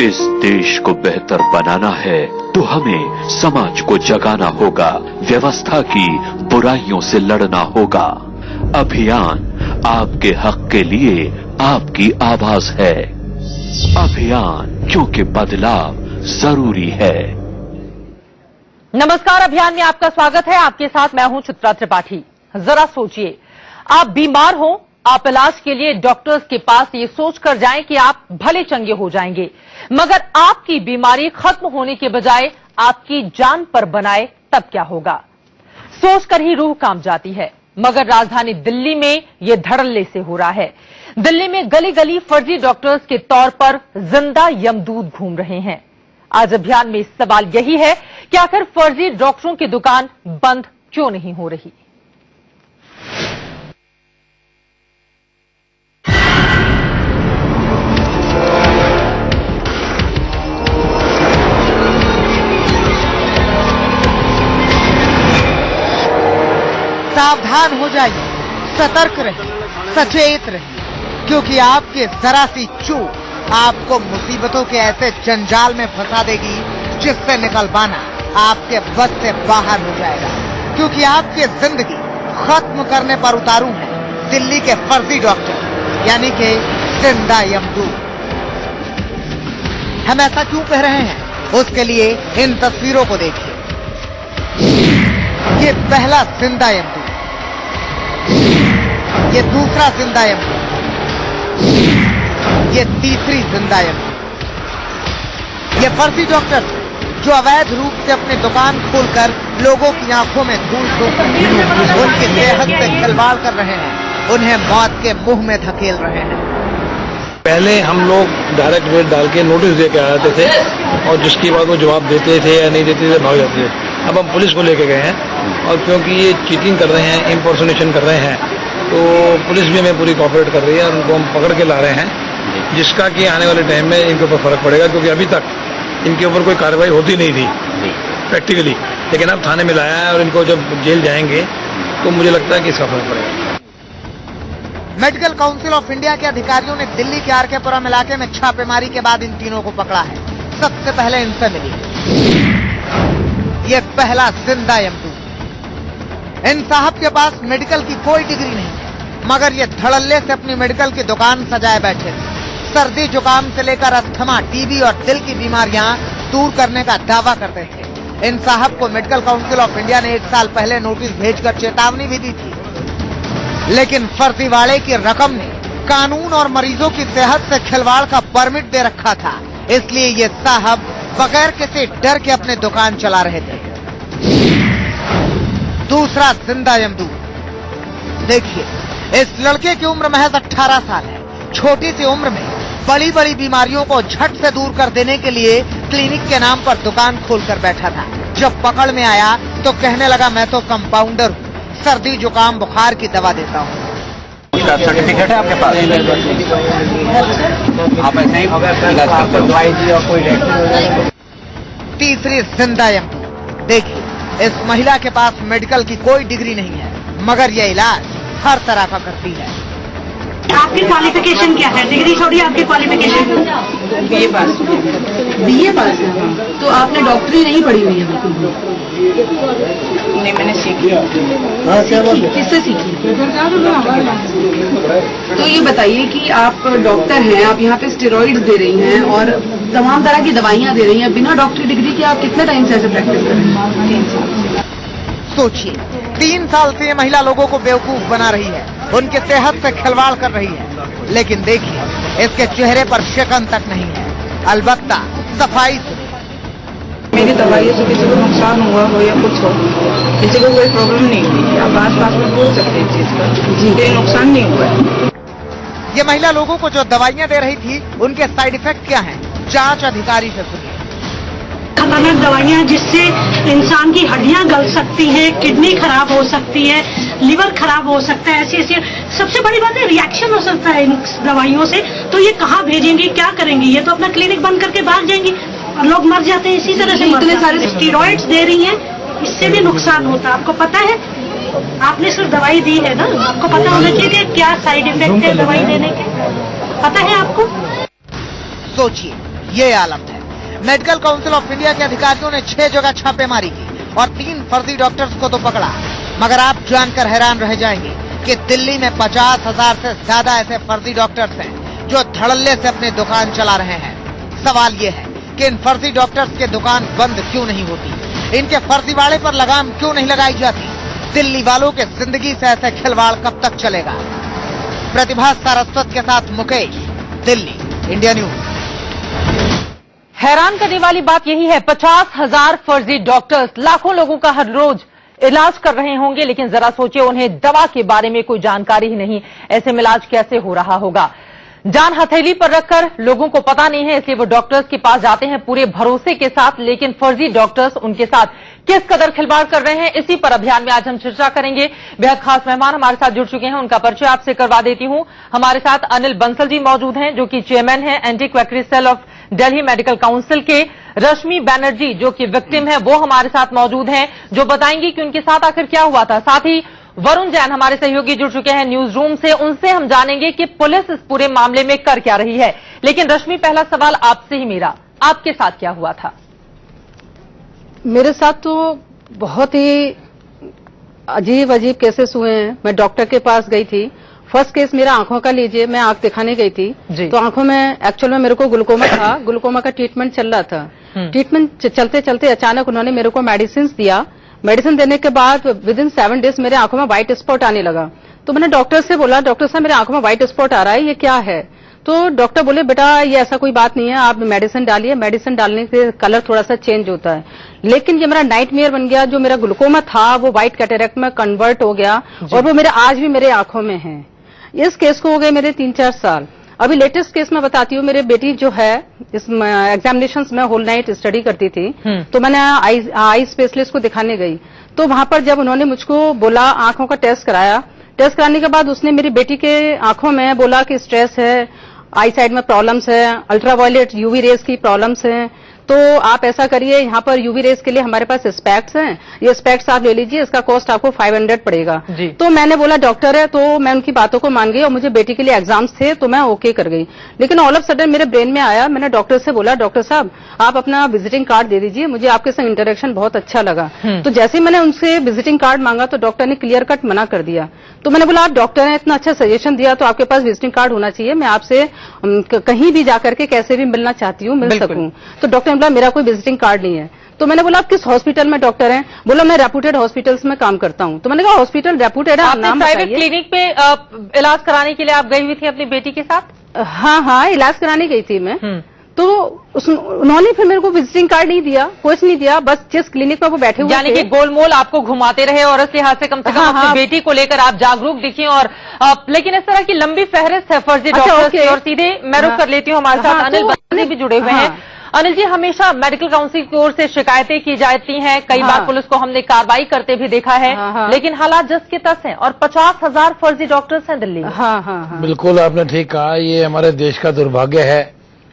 इस देश को बेहतर बनाना है तो हमें समाज को जगाना होगा, व्यवस्था की बुराइयों से लड़ना होगा। अभियान आपके हक के लिए आपकी आवाज है। अभियान, क्योंकि बदलाव जरूरी है। नमस्कार, अभियान में आपका स्वागत है। आपके साथ मैं हूं चित्रा त्रिपाठी। जरा सोचिए, आप बीमार हो, आप इलाज के लिए डॉक्टर्स के पास ये सोचकर जाएं कि आप भले चंगे हो जाएंगे, मगर आपकी बीमारी खत्म होने के बजाय आपकी जान पर बनाए तब क्या होगा? सोचकर ही रूह कांप जाती है। मगर राजधानी दिल्ली में ये धड़ल्ले से हो रहा है। दिल्ली में गली गली फर्जी डॉक्टर्स के तौर पर जिंदा यमदूत घूम रहे हैं। आज अभियान में सवाल यही है कि आखिर फर्जी डॉक्टरों की दुकान बंद क्यों नहीं हो रही? सावधान हो जाइए, सतर्क रहिए, सचेत रहिए, क्योंकि आपके जरा सी चूक आपको मुसीबतों के ऐसे जंजाल में फंसा देगी जिससे निकल पाना आपके बस से बाहर हो जाएगा। क्योंकि आपकी जिंदगी खत्म करने पर उतारू है दिल्ली के फर्जी डॉक्टर, यानी कि जिंदा यमदूत। हम ऐसा क्यों कह रहे हैं, उसके लिए इन तस्वीरों को देखिए। ये पहला जिंदा यमदूत, ये दूसरा जिंदा यमदूत, ये तीसरी जिंदा यमदूत। ये फर्जी डॉक्टर जो अवैध रूप से अपनी दुकान खोलकर लोगों की आंखों में धूल झोंक रहे हैं, उनकी सेहत से खिलवाड़ कर रहे हैं, उन्हें मौत के मुंह में धकेल रहे हैं। पहले हम लोग डायरेक्ट रेट डाल के नोटिस दे के आते थे और जिसके बाद वो जवाब देते थे या नहीं देते थे भाग जाते थे। अब हम पुलिस को लेके गए हैं और क्योंकि ये चीटिंग कर रहे हैं, इम्पर्सोनेशन कर रहे हैं, तो पुलिस भी हमें पूरी कोऑपरेट कर रही है और उनको हम पकड़ के ला रहे हैं, जिसका कि आने वाले टाइम में इनके ऊपर फर्क पड़ेगा। क्योंकि अभी तक इनके ऊपर कोई कार्रवाई होती नहीं थी प्रैक्टिकली, लेकिन अब थाने में लाया है और इनको जब जेल जाएंगे तो मुझे लगता है कि इसका फर्क पड़ेगा। मेडिकल काउंसिल ऑफ इंडिया के अधिकारियों ने दिल्ली के आरकेपुरम इलाके में छापेमारी के बाद इन तीनों को पकड़ा है। सबसे पहले इनसे मिली ये पहला जिंदा यमदूत। इन साहब के पास मेडिकल की कोई डिग्री नहीं है, मगर ये धड़ल्ले से अपनी मेडिकल की दुकान सजाए बैठे थे। सर्दी जुकाम से लेकर अस्थमा, टीबी और दिल की बीमारियां दूर करने का दावा करते थे। इन साहब को मेडिकल काउंसिल ऑफ इंडिया ने 1 साल पहले नोटिस भेजकर चेतावनी भी दी थी, लेकिन फर्जीवाड़े की रकम ने कानून और मरीजों की सेहत से खिलवाड़ का परमिट दे रखा था। इसलिए ये साहब बगैर किसी डर के अपने दुकान चला रहे थे। दूसरा जिंदा यमदूत देखिए, इस लड़के की उम्र महज 18 साल है। छोटी सी उम्र में बड़ी बड़ी बीमारियों को झट से दूर कर देने के लिए क्लिनिक के नाम पर दुकान खोलकर बैठा था। जब पकड़ में आया तो कहने लगा, मैं तो कंपाउंडर हूँ, सर्दी जुकाम बुखार की दवा देता हूँ। सर्टिफिकेट है आपके पास? आप ऐसे ही इलाज करते हो? तीसरी जिंदा यमदूत देखिए, इस महिला के पास मेडिकल की कोई डिग्री नहीं है, मगर यह इलाज हर तरह का करती है। आपकी क्वालिफिकेशन क्या है? डिग्री छोड़िए, आपकी क्वालिफिकेशन बीए पास। बीए पास है तो आपने डॉक्टरी नहीं पढ़ी हुई है? नहीं, मैंने सीखी। किससे सीखी? तो ये बताइए कि आप डॉक्टर हैं, आप यहाँ पे स्टेरॉइड्स दे रही हैं और तमाम तरह की दवाइयाँ दे रही हैं, बिना डॉक्टरी डिग्री के आप कितने टाइम से ऐसे प्रैक्टिस कर रही हैं? 3 साल। सोचिए, 3 साल से ये महिला लोगों को बेवकूफ बना रही है, उनकी सेहत से खिलवाड़ कर रही है। लेकिन देखिए, इसके चेहरे पर शिकन तक नहीं है, अलबत्ता सफाई से। मेरी दवाइयों से किसी को नुकसान हुआ हो या कुछ हो, किसी को कोई प्रॉब्लम नहीं हुई, आप आस-पास में बोल सकते हैं इस चीज का, कोई नुकसान नहीं हुआ है। ये महिला लोगों को जो दवाइयां दे रही थी, उनके साइड इफेक्ट क्या हैं? जांच अधिकारी से सुनिए। खतरनाक दवाइयां जिससे इंसान की हड्डियां गल सकती हैं, किडनी खराब हो सकती है, लिवर खराब हो सकता है, ऐसी सबसे बड़ी बात है रिएक्शन हो सकता है इन दवाइयों से। तो ये कहाँ भेजेंगे, क्या करेंगे? ये तो अपना क्लिनिक बंद करके भाग जाएंगी और लोग मर जाते हैं इसी तरह से। इतने सारे स्टेरॉइड्स दे रही हैं, इससे भी नुकसान होता है। आपको पता है, आपने सिर्फ दवाई दी है ना, आपको पता होना चाहिए क्या साइड इफेक्ट है दवाई देने के, पता है आपको? सोचिए, ये आलम है। मेडिकल काउंसिल ऑफ इंडिया के अधिकारियों ने 6 जगह छापेमारी की और 3 फर्जी डॉक्टर्स को तो पकड़ा। मगर आप जानकर हैरान रह जाएंगे कि दिल्ली में 50,000 से ज्यादा ऐसे फर्जी डॉक्टर्स हैं जो धड़ल्ले से अपनी दुकान चला रहे हैं। सवाल ये है कि इन फर्जी डॉक्टर्स की दुकान बंद क्यों नहीं होती, इनके फर्जीवाड़े पर लगाम क्यों नहीं लगाई जाती। दिल्ली वालों के जिंदगी से ऐसे खिलवाड़ कब तक चलेगा। प्रतिभा सारस्वत के साथ मुकेश, दिल्ली, इंडिया न्यूज। हैरान करने वाली बात यही है, 50,000 फर्जी डॉक्टर्स लाखों लोगों का हर रोज इलाज कर रहे होंगे, लेकिन जरा सोचिए उन्हें दवा के बारे में कोई जानकारी ही नहीं। ऐसे में इलाज कैसे हो रहा होगा। जान हथेली पर रखकर लोगों को पता नहीं है, इसलिए वो डॉक्टर्स के पास जाते हैं पूरे भरोसे के साथ, लेकिन फर्जी डॉक्टर्स उनके साथ किस कदर खिलवाड़ कर रहे हैं, इसी पर अभियान में आज हम चर्चा करेंगे। बेहद खास मेहमान हमारे साथ जुड़ चुके हैं, उनका परिचय आपसे करवा देती हूं। हमारे साथ अनिल बंसल जी मौजूद हैं, जो कि चेयरमैन हैं anti quackery cell of Delhi medical council के। रश्मि बैनर्जी जो कि विक्टिम है, वो हमारे साथ मौजूद हैं, जो बताएंगी कि उनके साथ आखिर क्या हुआ था। साथ ही वरुण जैन हमारे सहयोगी जुड़ चुके हैं न्यूज रूम से, उनसे हम जानेंगे कि पुलिस इस पूरे मामले में कर क्या रही है। लेकिन रश्मि, पहला सवाल आपसे ही मेरा, आपके साथ क्या हुआ था? मेरे साथ तो बहुत ही अजीब अजीब केसेस हुए हैं। मैं डॉक्टर के पास गई थी। फर्स्ट केस मेरा आंखों का लीजिए, मैं आंख दिखाने गई थी, तो आंखों में एक्चुअल में मेरे को ग्लूकोमा था। ग्लूकोमा का ट्रीटमेंट चल रहा था। ट्रीटमेंट चलते चलते अचानक उन्होंने मेरे को मेडिसिन दिया। मेडिसिन देने के बाद विद इन 7 डेज मेरे आंखों में व्हाइट स्पॉट आने लगा। तो मैंने डॉक्टर से बोला, डॉक्टर साहब मेरे आंखों में व्हाइट स्पॉट आ रहा है, ये क्या है? तो डॉक्टर बोले, बेटा ये ऐसा कोई बात नहीं है, आप मेडिसिन डालिए, मेडिसिन डालने से कलर थोड़ा सा चेंज होता है। लेकिन ये मेरा नाइटमेयर बन गया। जो मेरा ग्लूकोमा था वो व्हाइट कैटरेक्ट में कन्वर्ट हो गया और वो मेरे आज भी मेरे आंखों में है। इस केस को हो गए मेरे 3-4 साल। अभी लेटेस्ट केस में बताती हूँ। मेरे बेटी जो है इस एग्जामिनेशन में होल नाइट स्टडी करती थी, तो मैंने आई स्पेशलिस्ट को दिखाने गई। तो वहां पर जब उन्होंने मुझको बोला, आंखों का टेस्ट कराया, टेस्ट कराने के बाद उसने मेरी बेटी के आंखों में बोला कि स्ट्रेस है, आई साइड में प्रॉब्लम्स है, अल्ट्रावायलेट यूवी रेज की प्रॉब्लम्स है, तो आप ऐसा करिए, यहाँ पर यूवी रेज के लिए हमारे पास स्पेक्ट्स हैं, ये स्पेक्ट्स आप ले लीजिए, इसका कॉस्ट आपको 500 पड़ेगा। तो मैंने बोला डॉक्टर है, तो मैं उनकी बातों को मान गई और मुझे बेटी के लिए एग्जाम्स थे तो मैं ओके कर गई। लेकिन ऑल ऑफ सडन मेरे ब्रेन में आया, मैंने डॉक्टर से बोला, डॉक्टर साहब आप अपना विजिटिंग कार्ड दे दीजिए, मुझे आपके संग इंटरेक्शन बहुत अच्छा लगा। तो जैसे ही मैंने उनसे विजिटिंग कार्ड मांगा तो डॉक्टर ने क्लियर कट मना कर दिया। तो मैंने बोला, आप डॉक्टर हैं, इतना अच्छा सजेशन दिया तो आपके पास विजिटिंग कार्ड होना चाहिए, मैं आपसे कहीं भी जाकर के कैसे भी मिलना चाहती हूँ, मिल सकूं। तो डॉक्टर ने बोला, मेरा कोई विजिटिंग कार्ड नहीं है। तो मैंने बोला, आप किस हॉस्पिटल में डॉक्टर हैं? बोला, मैं रेपुटेड हॉस्पिटल्स में काम करता हूँ। तो मैंने कहा, हॉस्पिटल रेपुटेड है, आप नाम बताइए। प्राइवेट क्लिनिक पे इलाज कराने के लिए आप गई हुई थी अपनी बेटी के साथ? हाँ, इलाज कराने गई थी मैं। तो उन्होंने फिर मेरे को विजिटिंग कार्ड नहीं दिया, कुछ नहीं दिया, बस जिस क्लिनिक में वो बैठे हुए यानी कि गोलमोल आपको घुमाते रहे और इस लिहाज से कम अपनी बेटी को लेकर आप जागरूक दिखी। और लेकिन इस तरह की लंबी फहरिस्त है फर्जी डॉक्टर्स की। और सीधे मैं रुख कर लेती हूँ, हमारे साथ अनिल बंसल भी जुड़े हुए हैं। अनिल जी, हमेशा मेडिकल काउंसिल की ओर से शिकायतें की जाती हैं, कई बार पुलिस को हमने कार्रवाई करते भी देखा है, लेकिन हालात जस के तस हैं और 50,000 फर्जी डॉक्टर्स हैं दिल्ली में। बिल्कुल आपने ठीक कहा। ये हमारे देश का दुर्भाग्य है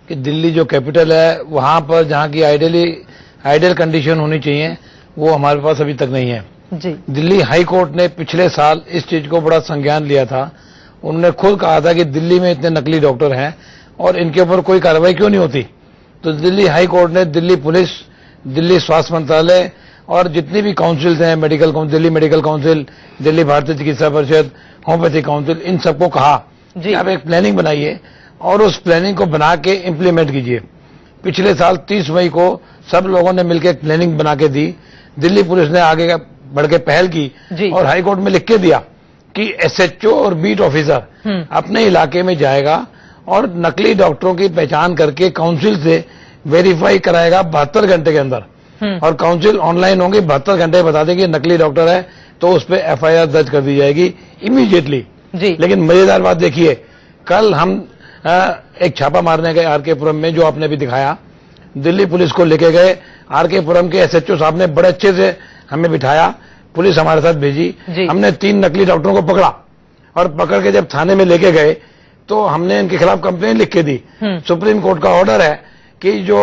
कि दिल्ली जो कैपिटल है, वहां पर जहां की आइडियल कंडीशन होनी चाहिए, वो हमारे पास अभी तक नहीं है। दिल्ली हाई कोर्ट ने पिछले साल इस चीज को बड़ा संज्ञान लिया था। उन्होंने खुद कहा था कि दिल्ली में इतने नकली डॉक्टर हैं और इनके ऊपर कोई कार्रवाई क्यों नहीं होती। तो दिल्ली हाई कोर्ट ने दिल्ली पुलिस, दिल्ली स्वास्थ्य मंत्रालय और जितनी भी काउंसिल्स हैं, दिल्ली मेडिकल काउंसिल, दिल्ली भारतीय चिकित्सा परिषद, होम्योपैथी काउंसिल, इन सबको कहा कि आप एक प्लानिंग बनाइए और उस प्लानिंग को बना के इम्प्लीमेंट कीजिए। पिछले साल 30 मई को सब लोगों ने मिलकर एक प्लानिंग बना के दी। दिल्ली पुलिस ने आगे बढ़ के पहल की और हाई कोर्ट में लिख के दिया कि एसएचओ और बीट ऑफिसर अपने इलाके में जाएगा और नकली डॉक्टरों की पहचान करके काउंसिल से वेरीफाई कराएगा 72 घंटे के अंदर। और काउंसिल ऑनलाइन होंगी, 72 घंटे बता देंगे नकली डॉक्टर है तो उस पर एफआईआर दर्ज कर दी जाएगी इमीडिएटली। लेकिन मजेदार बात देखिए, कल हम एक छापा मारने गए आरके पुरम में, जो आपने भी दिखाया। दिल्ली पुलिस को लेके गए, आरके पुरम के एसएचओ साहब ने बड़े अच्छे से हमें बिठाया, पुलिस हमारे साथ भेजी। हमने 3 नकली डॉक्टरों को पकड़ा और पकड़ के जब थाने में लेके गए तो हमने इनके खिलाफ कंप्लेन लिख के दी। सुप्रीम कोर्ट का ऑर्डर है कि जो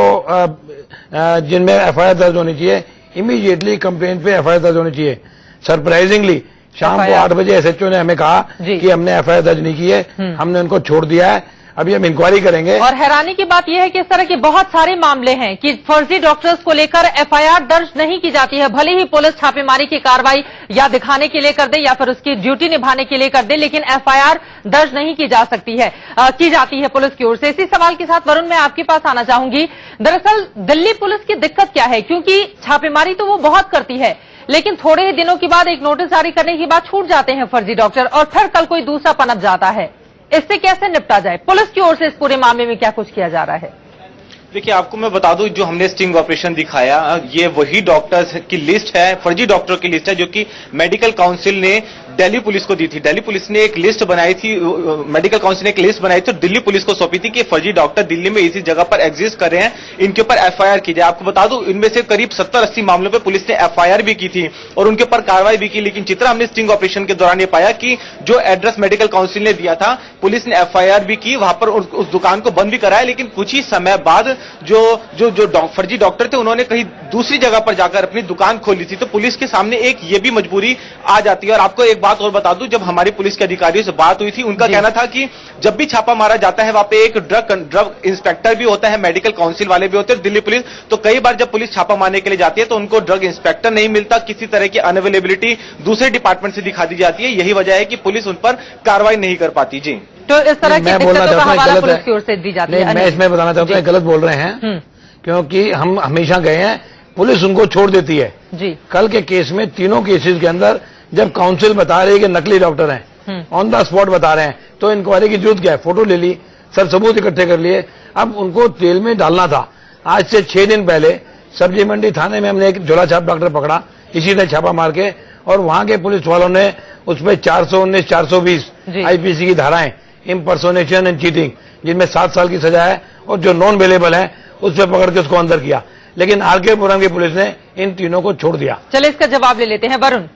जिनमें एफआईआर दर्ज होनी चाहिए, इमीडिएटली कंप्लेन पे एफआईआर दर्ज होनी चाहिए। सरप्राइजिंगली शाम को 8 बजे एसएचओ ने हमें कहा कि हमने एफआईआर दर्ज नहीं की है, हमने उनको छोड़ दिया है अभी हम इंक्वायरी करेंगे। और हैरानी की बात यह है कि इस तरह के बहुत सारे मामले हैं कि फर्जी डॉक्टर्स को लेकर एफआईआर दर्ज नहीं की जाती है, भले ही पुलिस छापेमारी की कार्रवाई या दिखाने के लिए कर दे या फिर उसकी ड्यूटी निभाने के लिए कर दे, लेकिन एफआईआर दर्ज नहीं की जा सकती है की जाती है पुलिस की ओर से। इसी सवाल के साथ वरुण मैं आपके पास आना चाहूंगी। दरअसल दिल्ली पुलिस की दिक्कत क्या है, क्योंकि छापेमारी तो वो बहुत करती है लेकिन थोड़े ही दिनों के बाद एक नोटिस जारी करने के बाद छूट जाते हैं फर्जी डॉक्टर और फिर कल कोई दूसरा पनप जाता है। इससे कैसे निपटा जाए? पुलिस की ओर से इस पूरे मामले में क्या कुछ किया जा रहा है? देखिए, आपको मैं बता दूं, जो हमने स्टिंग ऑपरेशन दिखाया ये वही डॉक्टर्स की लिस्ट है, फर्जी डॉक्टरों की लिस्ट है जो कि मेडिकल काउंसिल ने दिल्ली पुलिस को दी थी। दिल्ली पुलिस ने एक लिस्ट बनाई थी, मेडिकल काउंसिल ने एक लिस्ट बनाई थी और दिल्ली पुलिस को सौंपी थी कि फर्जी डॉक्टर दिल्ली में इसी जगह पर एग्जिस्ट कर रहे हैं, इनके ऊपर एफआईआर की जाए। आपको बता दूं, इनमें से करीब 70-80 मामलों पर पुलिस ने एफआईआर भी की थी और उनके ऊपर कार्रवाई भी की। लेकिन चित्रा, हमने स्टिंग ऑपरेशन के दौरान ये पाया कि जो एड्रेस मेडिकल काउंसिल ने दिया था, पुलिस ने एफआईआर भी की, वहां पर उस दुकान को बंद भी कराया। लेकिन कुछ ही समय बाद जो फर्जी डॉक्टर थे उन्होंने कहीं दूसरी जगह पर जाकर अपनी दुकान खोली थी। तो पुलिस के सामने एक ये भी मजबूरी आ जाती है। और आपको एक बात और बता दूं, जब हमारी पुलिस के अधिकारियों से बात हुई थी, उनका कहना था कि जब भी छापा मारा जाता है वहां पे एक ड्रग इंस्पेक्टर भी होता है, मेडिकल काउंसिल वाले भी होते हैं दिल्ली पुलिस। तो कई बार जब पुलिस छापा मारने के लिए जाती है तो उनको ड्रग इंस्पेक्टर नहीं मिलता, किसी तरह की अनअवेलेबिलिटी दूसरे डिपार्टमेंट से दिखा दी जाती है। यही वजह है कि पुलिस उन पर कार्रवाई नहीं कर पाती। जी, तो इस तरह की दिक्कतों का हवाला पुलिस की ओर से दी जाती है। मैं इसमें बताना चाहता हूँ, गलत बोल रहे हैं, क्योंकि हम हमेशा गए हैं, पुलिस उनको छोड़ देती है। जी, कल के केस में तीनों केसेस के अंदर जब काउंसिल बता रही है कि नकली डॉक्टर हैं, ऑन द स्पॉट बता रहे हैं, तो इंक्वायरी की जरूरत क्या है? फोटो ले ली, सब सबूत इकट्ठे कर लिए, अब उनको जेल में डालना था। आज से 6 दिन पहले सब्जी मंडी थाने में हमने एक झोला छाप डॉक्टर पकड़ा, इसी ने छापा मार के, और वहां के पुलिस वालों ने उसमें 419, 420 आईपीसी की धाराएं, इम्पर्सोनेशन एंड चीटिंग, जिनमें 7 साल की सजा है, और जो नॉन अवेलेबल है उस पर पकड़ के उसको अंदर किया। लेकिन आरके पुरम की पुलिस ने इन तीनों को छोड़ दिया। चलिए इसका जवाब ले लेते हैं वरुण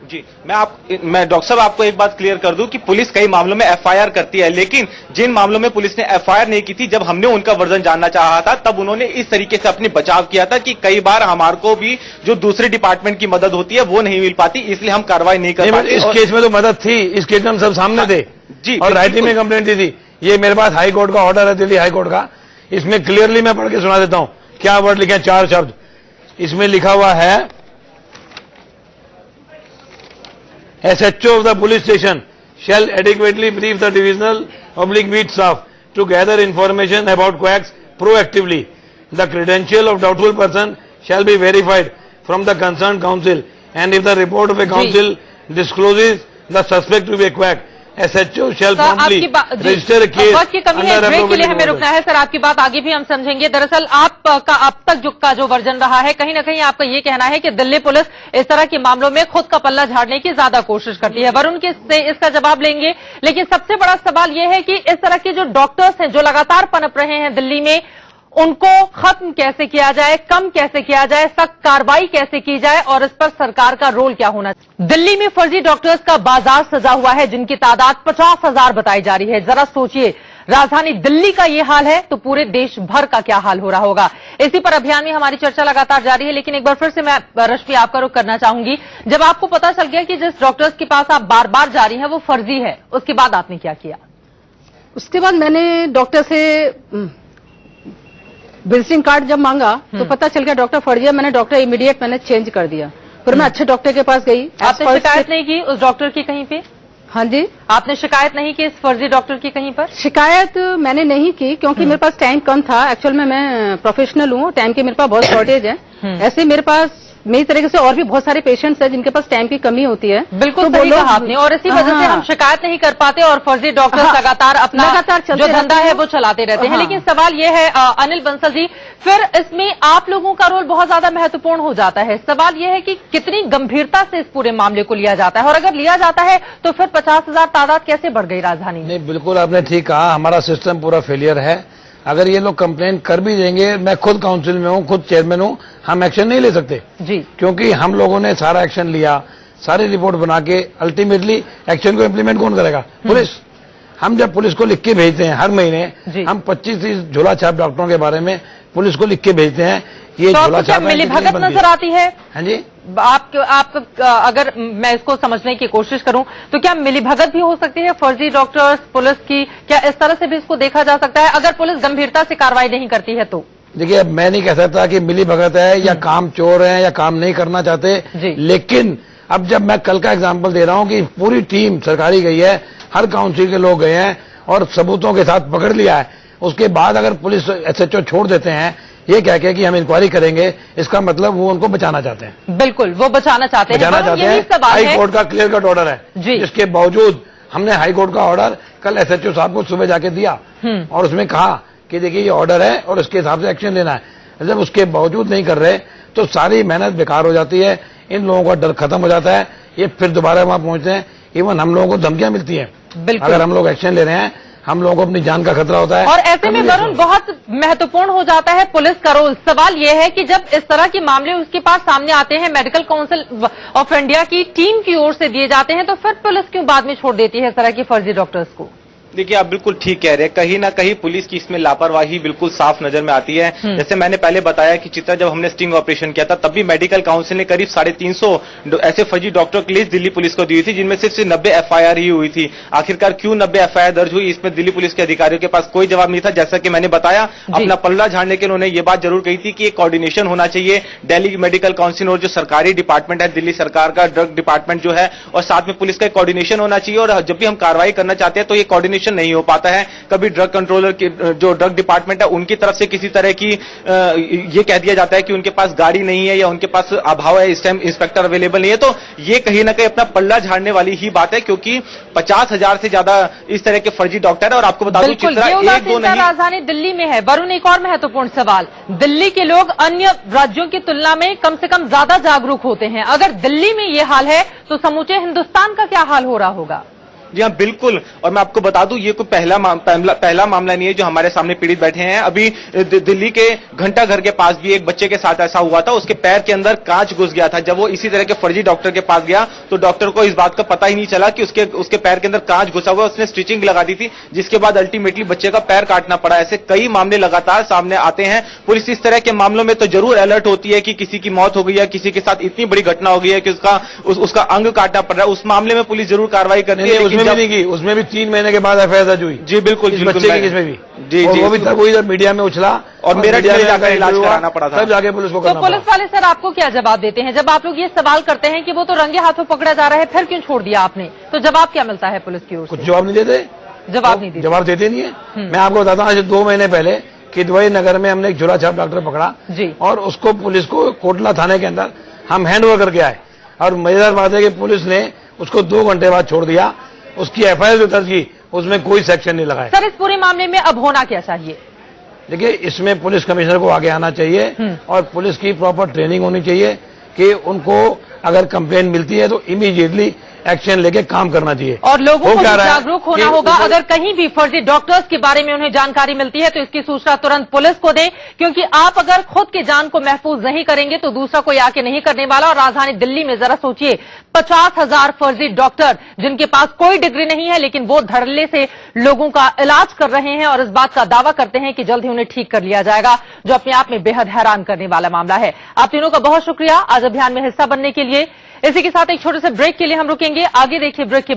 जी। मैं डॉक्टर साहब आपको एक बात क्लियर कर दूं कि पुलिस कई मामलों में एफआईआर करती है, लेकिन जिन मामलों में पुलिस ने एफआईआर नहीं की थी, जब हमने उनका वर्जन जानना चाहा था तब उन्होंने इस तरीके से अपनी बचाव किया था कि कई बार हमारे को भी जो दूसरे डिपार्टमेंट की मदद होती है वो नहीं मिल पाती, इसलिए हम कार्रवाई नहीं कर पाते। इस केस में तो मदद थी, इस केस में हम सब सामने थे जी, और राइटिंग में कंप्लेंट दी थी। ये मेरे पास हाई कोर्ट का ऑर्डर है, दिल्ली हाई कोर्ट का, इसमें क्लियरली मैं पढ़ के सुना देता हूं क्या वर्ड लिखे हैं, 4 शब्द इसमें लिखा हुआ है। SHO of the police station shall adequately brief the divisional/beat staff to gather information about quacks proactively. The credential of doubtful person shall be verified from the concerned council, and if the report of a council discloses the suspect to be a quack, SHO shall promptly register a case वक्त की कमी है, break के लिए हमें रुकना है। Sir, आपकी बात आगे भी हम समझेंगे। दरअसल आपका अब तक जो वर्जन रहा है, कहीं ना कहीं आपका ये कहना है कि दिल्ली पुलिस इस तरह के मामलों में खुद का पल्ला झाड़ने की ज्यादा कोशिश करती है। वरुण के से इसका जवाब लेंगे, लेकिन सबसे बड़ा सवाल यह है कि इस तरह के जो डॉक्टर्स हैं जो लगातार पनप रहे हैं दिल्ली में, उनको खत्म कैसे किया जाए, कम कैसे किया जाए, सख्त कार्रवाई कैसे की जाए और इस पर सरकार का रोल क्या होना चाहिए। दिल्ली में फर्जी डॉक्टर्स का बाजार सजा हुआ है, जिनकी तादाद 50,000 बताई जा रही है। जरा सोचिए, राजधानी दिल्ली का ये हाल है तो पूरे देश भर का क्या हाल हो रहा होगा। इसी पर अभियान में हमारी चर्चा लगातार जारी है, लेकिन एक बार फिर से मैं रश्मि आपका रुख करना चाहूंगी। जब आपको पता चल गया कि जिस डॉक्टर्स के पास आप बार बार जा रही हैं वो फर्जी है, उसके बाद आपने क्या किया? उसके बाद मैंने डॉक्टर से विजिटिंग कार्ड जब मांगा तो पता चल गया डॉक्टर फर्जी है। मैंने डॉक्टर इमीडिएट मैंने चेंज कर दिया। फिर मैं अच्छे डॉक्टर के पास गई। आपने शिकायत नहीं की उस डॉक्टर की कहीं पे? हाँ जी, आपने शिकायत नहीं की इस फर्जी डॉक्टर की कहीं पर? शिकायत मैंने नहीं की क्योंकि मेरे पास टाइम कम था। एक्चुअल में मैं प्रोफेशनल हूँ, टाइम की मेरे पास बहुत शॉर्टेज है। ऐसे मेरे पास मेरी तरीके से और भी बहुत सारे पेशेंट्स हैं जिनके पास टाइम की कमी होती है। बिल्कुल सही कहा आपने, और इसी वजह से हम शिकायत नहीं कर पाते और फर्जी डॉक्टर्स लगातार अपना जो धंधा है वो चलाते रहते हैं। लेकिन सवाल ये है अनिल बंसल जी, फिर इसमें आप लोगों का रोल बहुत ज्यादा महत्वपूर्ण हो जाता है। सवाल ये है कि कितनी गंभीरता से इस पूरे मामले को लिया जाता है, और अगर लिया जाता है तो फिर 50,000 तादाद कैसे बढ़ गई राजधानी में? नहीं, बिल्कुल आपने ठीक कहा, हमारा सिस्टम पूरा फेलियर है। अगर ये लोग कंप्लेंट कर भी देंगे, मैं खुद काउंसिल में हूँ, खुद चेयरमैन हूँ, हम एक्शन नहीं ले सकते जी, क्योंकि हम लोगों ने सारा एक्शन लिया, सारी रिपोर्ट बना के अल्टीमेटली एक्शन को इम्प्लीमेंट कौन करेगा? पुलिस। हम जब पुलिस को लिख के भेजते हैं हर महीने, हम 25-30 झोला छाप डॉक्टरों के बारे में पुलिस को लिख के भेजते हैं। ये झोला छाप मिलीभगत नजर आती है। हाँ जी, आप अगर मैं इसको समझने की कोशिश करूं तो क्या मिलीभगत भी हो सकती है फर्जी डॉक्टर्स पुलिस की? क्या इस तरह से भी इसको देखा जा सकता है अगर पुलिस गंभीरता से कार्रवाई नहीं करती है तो? देखिए, अब मैं नहीं कह सकता कि मिलीभगत है या काम चोर है या काम नहीं करना चाहते, लेकिन अब जब मैं कल का एग्जाम्पल दे रहा हूं कि पूरी टीम सरकारी गई है, हर काउंसिल के लोग गए हैं और सबूतों के साथ पकड़ लिया है, उसके बाद अगर पुलिस एसएचओ छोड़ देते हैं ये कह के कि हम इंक्वायरी करेंगे, इसका मतलब वो उनको बचाना चाहते हैं। बिल्कुल, वो बचाना चाहते हैं। हाई कोर्ट का क्लियर कट ऑर्डर है, जिसके बावजूद हमने हाई कोर्ट का ऑर्डर कल एसएचओ साहब को सुबह जाके दिया और उसमें कहा कि देखिए ये ऑर्डर है और इसके हिसाब से एक्शन लेना है। जब उसके बावजूद नहीं कर रहे तो सारी मेहनत बेकार हो जाती है, इन लोगों का डर खत्म हो जाता है, ये फिर दोबारा वहां पहुंचते हैं। इवन हम लोगों को धमकियां मिलती हैं अगर हम लोग एक्शन ले रहे हैं, हम लोगों को अपनी जान का खतरा होता है। और ऐसे में वरुण बहुत महत्वपूर्ण हो जाता है पुलिस का रोल। सवाल यह है कि जब इस तरह के मामले उसके पास सामने आते हैं, मेडिकल काउंसिल ऑफ इंडिया की टीम की ओर से दिए जाते हैं, तो फिर पुलिस क्यों बाद में छोड़ देती है इस तरह के फर्जी डॉक्टर्स को? देखिए, आप बिल्कुल ठीक कह रहे हैं, कहीं ना कहीं पुलिस की इसमें लापरवाही बिल्कुल साफ नजर में आती है। जैसे मैंने पहले बताया कि चित्रा जब हमने स्टिंग ऑपरेशन किया था तब भी मेडिकल काउंसिल ने करीब 350 ऐसे फर्जी डॉक्टर की लिस्ट दिल्ली पुलिस को दी थी, जिनमें सिर्फ 90 एफआईआर ही हुई थी। आखिरकार क्यों 90 एफआईआर दर्ज हुई, इसमें दिल्ली पुलिस के अधिकारियों के पास कोई जवाब नहीं था। जैसा कि मैंने बताया, अपना पल्ला झाड़ने के उन्होंने ये बात जरूर कही थी कि एक कोऑर्डिनेशन होना चाहिए दिल्ली मेडिकल काउंसिल और जो सरकारी डिपार्टमेंट है दिल्ली सरकार का ड्रग डिपार्टमेंट जो है, और साथ में पुलिस का कोऑर्डिनेशन होना चाहिए। और जब भी हम कार्रवाई करना चाहते हैं तो ये कोऑर्डिनेशन नहीं हो पाता है। कभी ड्रग कंट्रोलर की जो ड्रग डिपार्टमेंट है उनकी तरफ से किसी तरह की ये कह दिया जाता है कि उनके पास गाड़ी नहीं है या उनके पास अभाव है, इस टाइम इंस्पेक्टर अवेलेबल नहीं है। तो ये कहीं ना कहीं अपना पल्ला झाड़ने वाली ही बात है, क्योंकि 50,000 से ज्यादा इस तरह के फर्जी डॉक्टर है। और आपको बता दूं, चित्रा एक दो नहीं, राजधानी दिल्ली में है। वरुण, एक और महत्वपूर्ण सवाल, दिल्ली के लोग अन्य राज्यों की तुलना में कम से कम ज्यादा जागरूक होते हैं। अगर दिल्ली में ये हाल है तो समूचे हिंदुस्तान का क्या हाल हो रहा होगा? जी हाँ, बिल्कुल। और मैं आपको बता दूं, ये कोई पहला मामला नहीं है जो हमारे सामने पीड़ित बैठे हैं। अभी दिल्ली के घंटा घर के पास भी एक बच्चे के साथ ऐसा हुआ था, उसके पैर के अंदर कांच घुस गया था। जब वो इसी तरह के फर्जी डॉक्टर के पास गया तो डॉक्टर को इस बात का पता ही नहीं चला कि उसके पैर के अंदर कांच घुसा हुआ, उसने स्टिचिंग लगा दी थी, जिसके बाद अल्टीमेटली बच्चे का पैर काटना पड़ा। ऐसे कई मामले लगातार सामने आते हैं। पुलिस इस तरह के मामलों में तो जरूर अलर्ट होती है कि किसी की मौत हो गई है, किसी के साथ इतनी बड़ी घटना हो गई है कि उसका अंग काटना पड़ रहा है, उस मामले में पुलिस जरूर कार्रवाई करती है। उसमें भी 3 महीने के बाद एफआईआर दर्ज हुई। जी बिल्कुल, बच्चे की किसमें भी जी वो भी तब इधर मीडिया में उछला और मेरठ में जाकर इलाज कराना पड़ा था, तब जाके पुलिस को। तो पुलिस वाले सर आपको क्या जवाब देते हैं जब आप लोग ये सवाल करते हैं कि वो तो रंगे हाथों पकड़ा जा रहा है, फिर क्यों छोड़ दिया आपने? तो जवाब क्या मिलता है पुलिस की ओर से? कुछ जवाब नहीं देते, जवाब देते नहीं है। मैं आपको बताता हूँ, आज 2 महीने पहले किदवई नगर में हमने एक झोला छाप डॉक्टर पकड़ा और उसको पुलिस को कोटला थाने के अंदर हम हैंड ओवर करके आए। और मजेदार बात है कि पुलिस ने उसको 2 घंटे बाद छोड़ दिया। उसकी एफआईआर जो दर्ज की उसमें कोई सेक्शन नहीं लगाया। सर, इस पूरे मामले में अब होना क्या चाहिए? देखिए, इसमें पुलिस कमिश्नर को आगे आना चाहिए और पुलिस की प्रॉपर ट्रेनिंग होनी चाहिए कि उनको अगर कंप्लेंट मिलती है तो इमीडिएटली एक्शन लेके काम करना चाहिए। और लोगों को जागरूक होना होगा। अगर कहीं भी फर्जी डॉक्टर्स के बारे में उन्हें जानकारी मिलती है तो इसकी सूचना तुरंत पुलिस को दें, क्योंकि आप अगर खुद की जान को महफूज नहीं करेंगे तो दूसरा कोई आके नहीं करने वाला। और राजधानी दिल्ली में जरा सोचिए, 50,000 फर्जी डॉक्टर जिनके पास कोई डिग्री नहीं है, लेकिन वो धड़ल्ले से लोगों का इलाज कर रहे हैं और इस बात का दावा करते हैं कि जल्द ही उन्हें ठीक कर लिया जाएगा, जो अपने आप में बेहद हैरान करने वाला मामला है। आप तीनों का बहुत शुक्रिया आज अभियान में हिस्सा बनने के लिए। इसी के साथ एक छोटे से ब्रेक के लिए हम रुकेंगे। आगे देखिए ब्रेक के